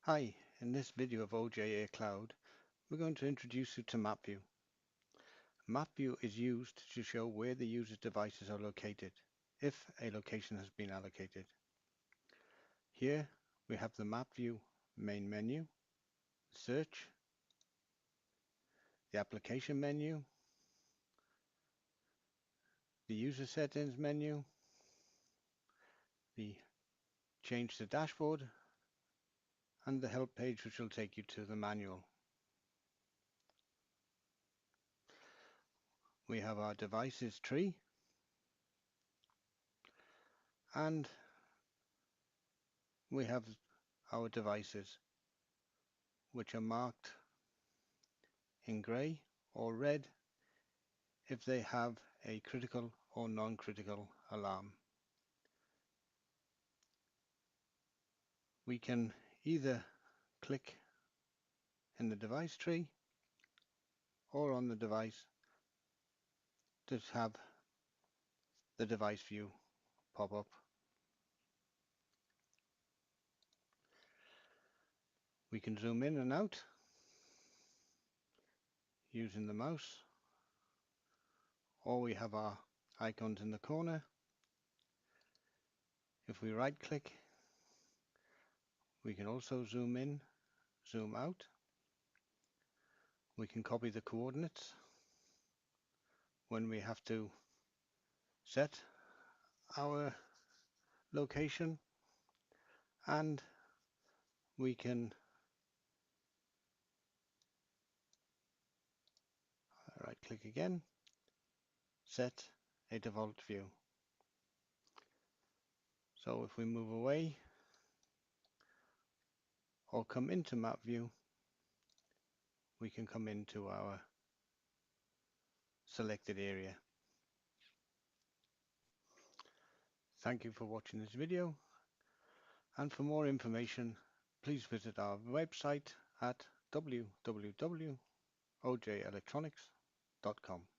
Hi, in this video of OJA Cloud, we're going to introduce you to MapView. MapView is used to show where the user's devices are located, if a location has been allocated. Here we have the MapView main menu, search, the application menu, the user settings menu, the change to dashboard, and the help page which will take you to the manual. We have our devices tree, and we have our devices which are marked in grey or red if they have a critical or non-critical alarm. We can either click in the device tree or on the device to have the device view pop up. We can zoom in and out using the mouse, or we have our icons in the corner. If we right click, we can also zoom in, zoom out. We can copy the coordinates when we have to set our location, and we can right click again, set a default view. So if we move away or come into map view, we can come into our selected area. Thank you for watching this video, and for more information please visit our website at www.ojelectronics.com.